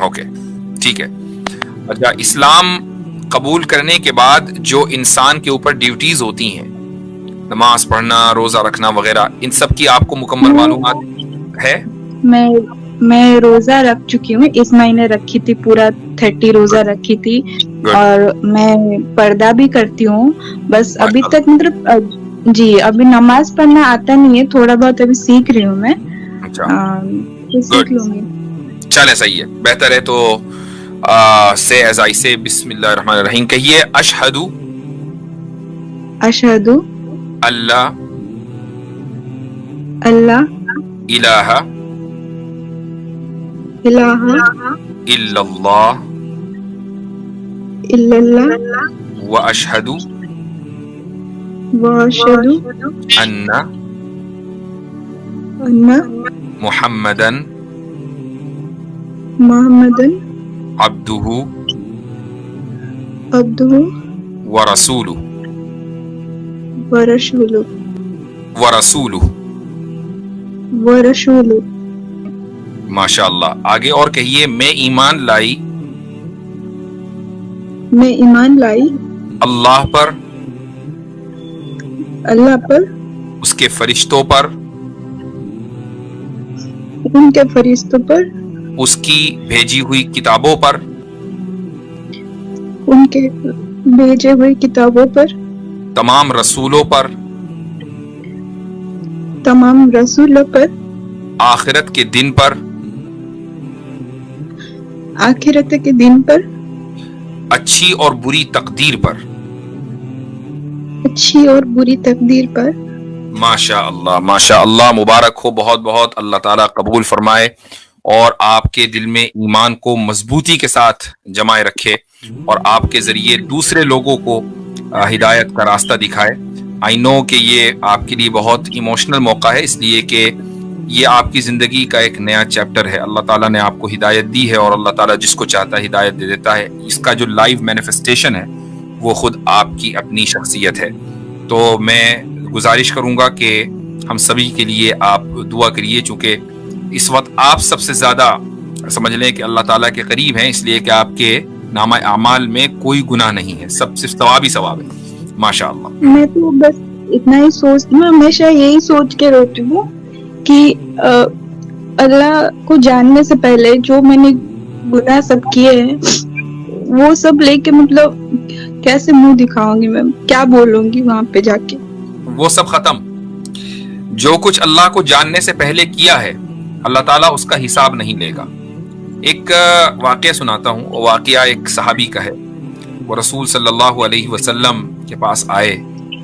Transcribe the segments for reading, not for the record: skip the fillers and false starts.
Okay ٹھیک ہے. اچھا اسلام قبول کرنے کے بعد جو انسان کے اوپر ڈیوٹیز ہوتی ہیں، نماز پڑھنا، روزہ رکھنا وغیرہ، ان سب کی آپ کو مکمل معلومات ہے؟ میں روزہ رکھ چکی ہوں، اس مہینے رکھی تھی، پورا 30 روزہ رکھی تھی، اور میں پردہ بھی کرتی ہوں. بس ابھی تک مطلب جی ابھی نماز پڑھنا آتا نہیں ہے، تھوڑا بہت ابھی سیکھ رہی ہوں میں. سیکھ لوں گی. چلے صحیح ہے، بہتر ہے. تو سے ایز آئی سے بسم اللہ الرحمن الرحیم کہیے. اشہد اللہ اللہ الہ الہ الا اللہ الا اللہ واشہد واشہد ان ان محمدن محمدن عبدہ عبدہ ورسولہ ورسولہ ورسولہ. ورسولہ. ماشاء اللہ. آگے اور کہیے. میں ایمان لائی میں ایمان لائی اللہ پر، اللہ پر، اس کے فرشتوں پر، ان کے فرشتوں پر، اس کی بھیجی ہوئی کتابوں پر، ان کے بھیجے ہوئی کتابوں پر، تمام رسولوں پر، تمام رسولوں پر، آخرت کے دن پر، آخرت کے دن پر، اچھی اور بری تقدیر پر. اچھی اور بری تقدیر پر. ماشاء اللہ ماشاء اللہ. مبارک ہو بہت بہت. اللہ تعالیٰ قبول فرمائے اور آپ کے دل میں ایمان کو مضبوطی کے ساتھ جمائے رکھے اور آپ کے ذریعے دوسرے لوگوں کو ہدایت کا راستہ دکھائے. آئی نو کہ یہ آپ کے لیے بہت ایموشنل موقع ہے، اس لیے کہ یہ آپ کی زندگی کا ایک نیا چیپٹر ہے. اللہ تعالیٰ نے آپ کو ہدایت دی ہے اور اللہ تعالیٰ جس کو چاہتا ہے ہدایت دے دیتا ہے. اس کا جو لائیو مینیفیسٹیشن ہے وہ خود آپ کی اپنی شخصیت ہے. تو میں گزارش کروں گا کہ ہم سبھی کے لیے آپ دعا کریے، چونکہ اس وقت آپ سب سے زیادہ سمجھ لیں کہ اللہ تعالیٰ کے قریب ہیں، اس لیے کہ آپ کے نامہ اعمال میں کوئی گناہ نہیں ہے، سب صرف ثواب ہی ثواب ہے. ماشاء اللہ. میں تو بس اتنا ہی سوچتی ہوں، ہمیشہ یہی سوچ کے روتی ہوں کہ اللہ کو جاننے سے پہلے جو میں نے گناہ سب کیے ہیں وہ سب لے کے مطلب کیسے منہ دکھاؤں گی، میں کیا بولوں گی وہاں پہ جا کے. وہ سب ختم. جو کچھ اللہ کو جاننے سے پہلے کیا ہے اللہ تعالیٰ اس کا حساب نہیں لے گا. ایک واقعہ سناتا ہوں. وہ واقعہ ایک صحابی کا ہے. وہ رسول صلی اللہ علیہ وسلم کے پاس آئے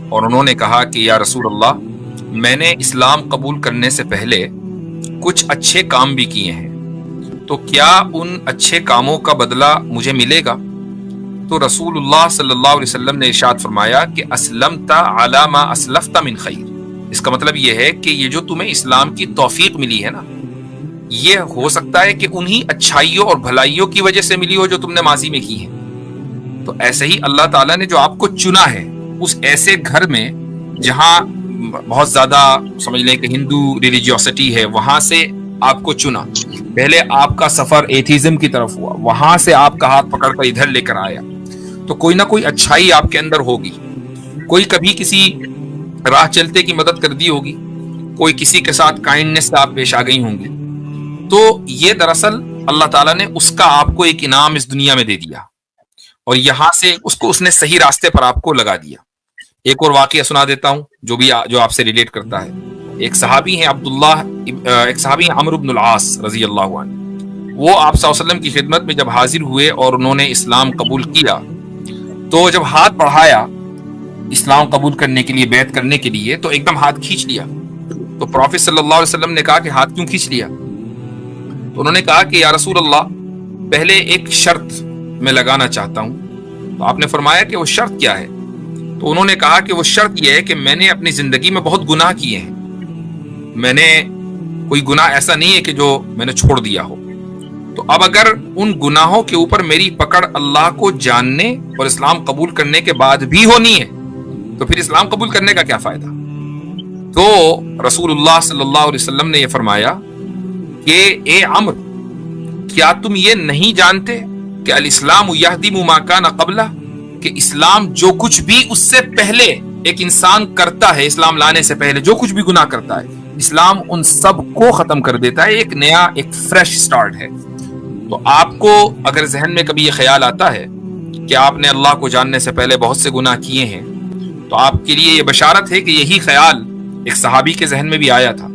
اور انہوں نے کہا کہ یا رسول اللہ، میں نے اسلام قبول کرنے سے پہلے کچھ اچھے کام بھی کیے ہیں، تو کیا ان اچھے کاموں کا بدلہ مجھے ملے گا؟ تو رسول اللہ صلی اللہ علیہ وسلم نے ارشاد فرمایا کہ اسلمت علی ما اسلفت من خیر. اس کا مطلب یہ ہے کہ یہ جو تمہیں اسلام کی توفیق ملی ہے نا، یہ ہو سکتا ہے کہ انہی اچھائیوں اور بھلائیوں کی وجہ سے ملی ہو جو تم نے ماضی میں کی ہیں. تو ایسے ہی اللہ تعالیٰ نے جو آپ کو چنا ہے اس ایسے گھر میں جہاں بہت زیادہ سمجھ لیں کہ ہندو ریلیجیوسٹی ہے، وہاں سے آپ کو چنا. پہلے آپ کا سفر ایتھیزم کی طرف ہوا، وہاں سے آپ کا ہاتھ پکڑ کر ادھر لے کر آیا. تو کوئی نہ کوئی اچھائی آپ کے اندر ہوگی. کوئی کبھی کسی راہ چلتے کی مدد کر دی ہوگی، کوئی کسی کے ساتھ کائنڈنس سے آپ پیش آ گئی ہوں گی. تو یہ دراصل اللہ تعالیٰ نے اس کا آپ کو ایک انعام اس دنیا میں دے دیا اور یہاں سے اس نے صحیح راستے پر آپ کو لگا دیا. ایک اور واقعہ سنا دیتا ہوں جو آپ سے ریلیٹ کرتا ہے. ایک صحابی ہیں عمرو بن العاص رضی اللہ عنہ. وہ آپ صلی اللہ علیہ وسلم کی خدمت میں جب حاضر ہوئے اور انہوں نے اسلام قبول کیا، تو جب ہاتھ بڑھایا اسلام قبول کرنے کے لیے، بیعت کرنے کے لیے، تو ایک دم ہاتھ کھینچ لیا. تو پروفیٹ صلی اللہ علیہ وسلم نے کہا کہ ہاتھ کیوں کھینچ لیا؟ تو انہوں نے کہا کہ یا رسول اللہ، پہلے ایک شرط میں لگانا چاہتا ہوں. تو آپ نے فرمایا کہ وہ شرط کیا ہے؟ تو انہوں نے کہا کہ وہ شرط یہ ہے کہ میں نے اپنی زندگی میں بہت گناہ کیے ہیں، میں نے کوئی گناہ ایسا نہیں ہے کہ جو میں نے چھوڑ دیا ہو. تو اب اگر ان گناہوں کے اوپر میری پکڑ اللہ کو جاننے اور اسلام قبول کرنے کے بعد بھی ہونی ہے، تو پھر اسلام قبول کرنے کا کیا فائدہ؟ تو رسول اللہ صلی اللہ علیہ وسلم نے یہ فرمایا کہ اے عمرو، کیا تم یہ نہیں جانتے کہ الاسلام یہدم ما کان قبلہ، کہ اسلام جو کچھ بھی اس سے پہلے ایک انسان کرتا ہے، اسلام لانے سے پہلے جو کچھ بھی گناہ کرتا ہے، اسلام ان سب کو ختم کر دیتا ہے، ایک نیا ایک فریش سٹارٹ ہے۔ تو آپ کو اگر ذہن میں کبھی یہ خیال آتا ہے کہ آپ نے اللہ کو جاننے سے پہلے بہت سے گناہ کیے ہیں، تو آپ کے لیے یہ بشارت ہے کہ یہی خیال ایک صحابی کے ذہن میں بھی آیا تھا،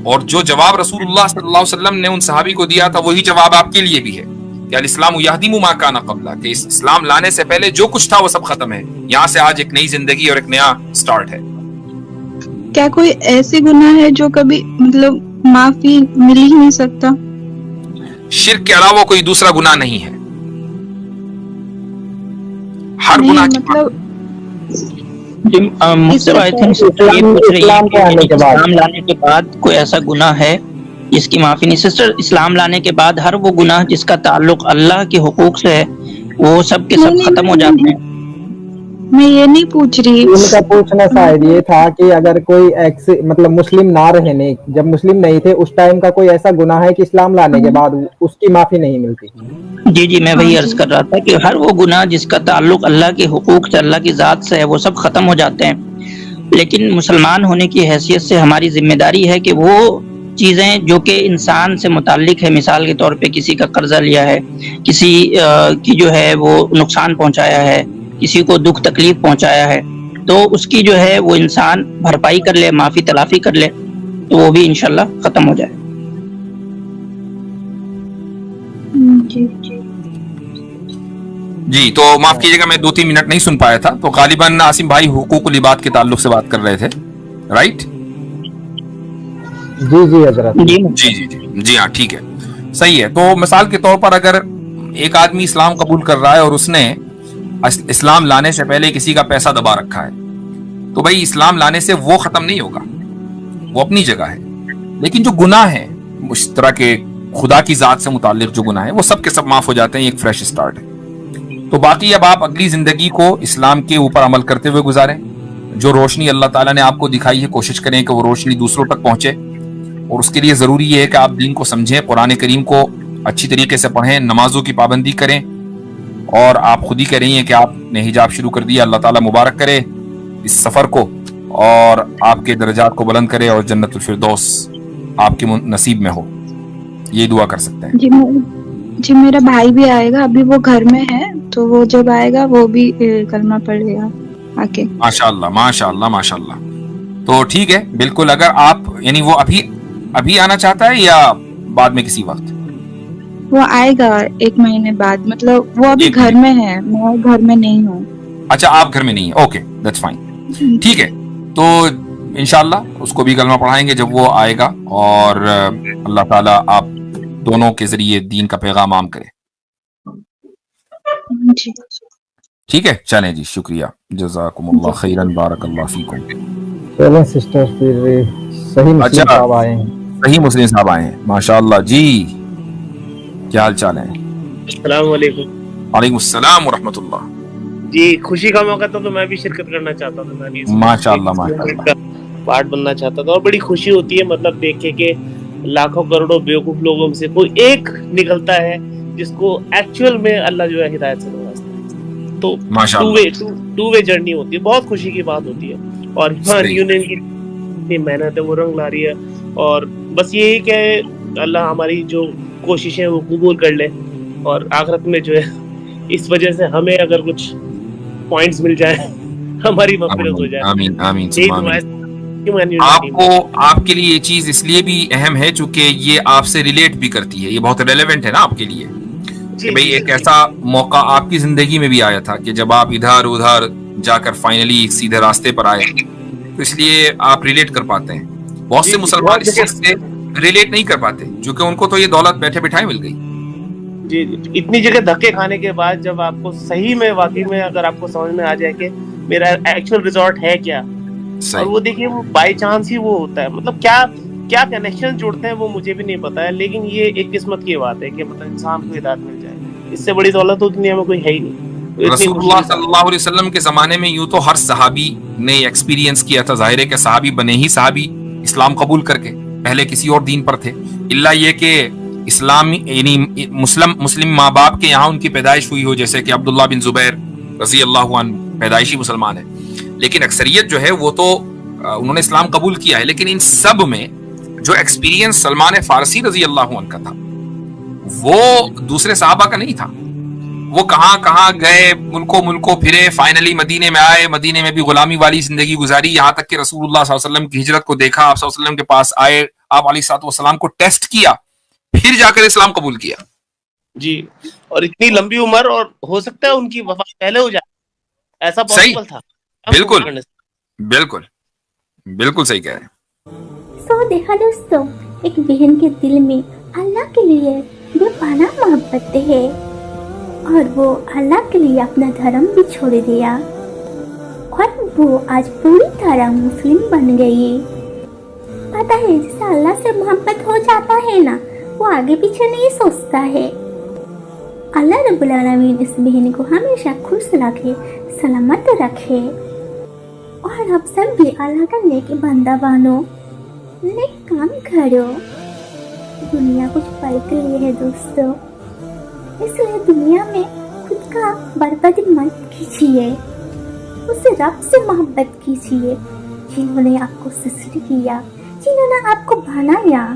اور جو جواب رسول اللہ صلی اللہ علیہ وسلم نے ان صحابی کو دیا تھا وہی جواب آپ کے لیے بھی ہے کہ الاسلام یہدم ما کان قبلہ، کہ اسلام لانے سے پہلے جو کچھ تھا وہ سب ختم ہے، یہاں سے آج ایک نئی زندگی اور ایک نیا سٹارٹ ہے۔ کیا کوئی ایسی گناہ ہے جو کبھی مطلب معافی مل ہی نہیں سکتا؟ شرک کے علاوہ کوئی دوسرا گناہ نہیں ہے، ہر نہیں، گناہ کی مطلب مختلف آئی تھنک سسٹر یہ پوچھ رہی ہے کہ اسلام لانے کے بعد کوئی ایسا گناہ ہے جس کی معافی نہیں؟ سسٹر اسلام لانے کے بعد ہر وہ گناہ جس کا تعلق اللہ کے حقوق سے ہے وہ سب کے سب ختم ہو جاتے ہیں۔ میں یہ نہیں پوچھ رہی، ان کا پوچھنا شاید یہ تھا کہ اگر کوئی مطلب مسلم نہ رہنے، جب مسلم نہیں تھے اس ٹائم کا کوئی ایسا گناہ ہے کہ اسلام لانے کے بعد اس کی معافی نہیں ملتی؟ جی میں وہی عرض کر رہا تھا کہ ہر وہ گناہ جس کا تعلق اللہ کے حقوق سے، اللہ کی ذات سے ہے، وہ سب ختم ہو جاتے ہیں، لیکن مسلمان ہونے کی حیثیت سے ہماری ذمہ داری ہے کہ وہ چیزیں جو کہ انسان سے متعلق ہے، مثال کے طور پہ کسی کا قرضہ لیا ہے، کسی کی جو ہے وہ نقصان پہنچایا ہے، کسی کو دکھ تکلیف پہنچایا ہے، تو اس کی جو ہے وہ انسان بھرپائی کر لے، معافی تلافی کر لے، تو وہ بھی انشاءاللہ ختم ہو جائے۔ جی تو معاف کیجیے گا میں 2-3 منٹ نہیں سن پایا تھا، تو غالباً عاصم بھائی حقوق العباد کے تعلق سے بات کر رہے تھے، رائٹ؟ جی حضرت، جی ہاں ٹھیک ہے، صحیح ہے۔ تو مثال کے طور پر اگر ایک آدمی اسلام قبول کر رہا ہے اور اس نے اسلام لانے سے پہلے کسی کا پیسہ دبا رکھا ہے، تو بھائی اسلام لانے سے وہ ختم نہیں ہوگا، وہ اپنی جگہ ہے، لیکن جو گناہ ہے اس طرح کے خدا کی ذات سے متعلق جو گناہ ہے وہ سب کے سب معاف ہو جاتے ہیں، ایک فریش سٹارٹ ہے۔ تو باقی اب آپ اگلی زندگی کو اسلام کے اوپر عمل کرتے ہوئے گزاریں، جو روشنی اللہ تعالیٰ نے آپ کو دکھائی ہے کوشش کریں کہ وہ روشنی دوسروں تک پہنچے، اور اس کے لیے ضروری یہ ہے کہ آپ دین کو سمجھیں، قرآن کریم کو اچھی طریقے سے پڑھیں، نمازوں کی پابندی کریں، اور آپ خود ہی کہہ رہی ہیں کہ آپ نے حجاب شروع کر دیا، اللہ تعالیٰ مبارک کرے اس سفر کو اور آپ کے درجات کو بلند کرے اور جنت الفردوس آپ کے نصیب میں ہو، یہ دعا کر سکتے ہیں۔ جی میرا بھائی بھی آئے گا، ابھی وہ گھر میں ہے، تو وہ جب آئے گا وہ بھی کلمہ پڑھے گا آکے۔ ماشاءاللہ ماشاءاللہ ماشاءاللہ، تو ٹھیک ہے بالکل، اگر آپ یعنی وہ ابھی آنا چاہتا ہے یا بعد میں کسی وقت؟ وہ آئے گا 1 مہینے بعد، مطلب وہ ابھی گھر میں ہے، میں گھر میں نہیں ہوں۔ اچھا آپ گھر میں نہیں ہیں، اوکے دیٹس فائن، ٹھیک ہے۔ تو انشاءاللہ اس کو بھی کلمہ پڑھائیں گے جب وہ آئے گا، اور اللہ تعالیٰ آپ دونوں کے ذریعے دین کا پیغام عام کرے۔ جی ٹھیک ہے، چلیں جی، شکریہ، جزاکم اللہ خیرن، بارک اللہ فیکم۔ چلیں سسٹر، پھر صحیح مسلم صاحب آئے ہیں۔ صحیح مسلم صاحب آئے ہیں، ماشاءاللہ جی، کیا حال چال ہے؟ السلام علیکم۔ وعلیکم السلام ورحمۃ اللہ۔ جی خوشی کا موقع تھا تو میں بھی شرکت کرنا چاہتا تھا، میں بھی ماشاءاللہ ماشاءاللہ پارٹ بننا چاہتا تھا، اور بڑی خوشی ہوتی ہے مطلب دیکھ کے کہ لاکھوں کروڑوں بیوقوف لوگوں میں سے کوئی ایک نکلتا ہے جس کو ایکچوئل میں اللہ جو ہے ہدایت سے نوازتا ہے، تو ٹو وے جرنی ہوتی ہے، بہت خوشی کی بات ہوتی ہے، اور ایمان یونین کی محنت ہے وہ رنگ لا رہی ہے، اور بس یہی کہ اللہ ہماری جو کوششیں وہ قبول کر لے، اور آخرت میں جو ہے اس وجہ سے ہمیں اگر کچھ پوائنٹس مل جائے ہماری مغفرت ہو جائے۔ آمین آمین آپ کے لیے یہ چیز اس لیے بھی اہم ہے چونکہ یہ آپ سے ریلیٹ بھی کرتی ہے، یہ بہت ریلیونٹ ہے نا آپ کے لیے کہ بھئی ایک ایسا موقع آپ کی زندگی میں بھی آیا تھا کہ جب آپ ادھر ادھر جا کر فائنلی ایک سیدھے راستے پر آئے، تو اس لیے آپ ریلیٹ کر پاتے ہیں۔ بہت سے مسلمان اس چیز سے ریلیٹ نہیں کر پاتے کیونکہ ان کو تو یہ دولت بیٹھے بٹھائے مل گئی۔ جی اتنی جگہ دھکے کھانے کے بعد جب آپ کو صحیح میں واقعی میں اگر آپ کو سمجھ میں آ جائے کہ میرا ایکچوئل ریزورٹ ہے کیا، اور وہ دیکھیے وہ بائی چانس ہی وہ ہوتا ہے، مطلب کیا کنیکشن جڑتے ہیں وہ مجھے بھی نہیں پتا ہے، لیکن یہ ایک قسمت کی بات ہے کہ مطلب انسان کو ہدایت مل جائے، اس سے بڑی دولت تو دنیا میں کوئی ہے ہی نہیں۔ رسول اللہ صلی اللہ علیہ وسلم کے زمانے میں یوں تو ہر صحابی نے ایکسپیرینس کیا تھا، ظاہر ہے کہ صحابی بنے ہی صحابی اسلام قبول کر کے، پہلے کسی اور دین پر تھے، الا یہ کہ اسلامی یعنی مسلم ماں باپ کے یہاں ان کی پیدائش ہوئی ہو، جیسے کہ عبداللہ بن زبیر رضی اللہ عنہ پیدائشی مسلمان ہے، لیکن اکثریت جو ہے وہ تو انہوں نے اسلام قبول کیا ہے، لیکن ان سب میں جو ایکسپیرینس سلمان فارسی رضی اللہ عنہ کا تھا وہ دوسرے صحابہ کا نہیں تھا. وہ کہاں کہاں گئے، ملکوں پھرے، فائنلی مدینے میں آئے، مدینے میں بھی غلامی والی زندگی گزاری، یہاں تک کہ رسول اللہ صلی اللہ علیہ وسلم کی ہجرت کو دیکھا، آپ صلی اللہ علیہ وسلم کے پاس آئے، آپ علیہ الصلوۃ والسلام کو ٹیسٹ کیا، پھر جا کر اسلام قبول کیا. جی، اور اتنی لمبی عمر، اور ہو سکتا ہے ان کی وفات پہلے ہو جائے، ایسا پاسبل تھا. بالکل صحیح کہہ رہے ہیں. سو دیکھا دوستو، ایک بہن کے دل میں اللہ کے لیے بے پناہ محبت ہے، اور وہ اللہ کے لیے اپنا دھرم بھی چھوڑ دیا، اور وہ آج پوری طرح مسلم بن گئی. پتہ ہے جسے اللہ سے محبت ہو جاتا ہے نا، وہ آگے پیچھے نہیں سوچتا ہے. اللہ رب العالمین اس بہن کو ہمیشہ خوش رکھے، سلامت رکھے، اور اب سب بھی اللہ کا نیک بندہ بنو، نیک کام کرو. دنیا کچھ پل کے لیے ہے دوستو، اس لیے دنیا میں خود کا برباد مت کیجیے، اس رب سے محبت کیجیے جنہوں نے آپ کو سرشٹی کیا، جنہوں نے آپ کو بنایا.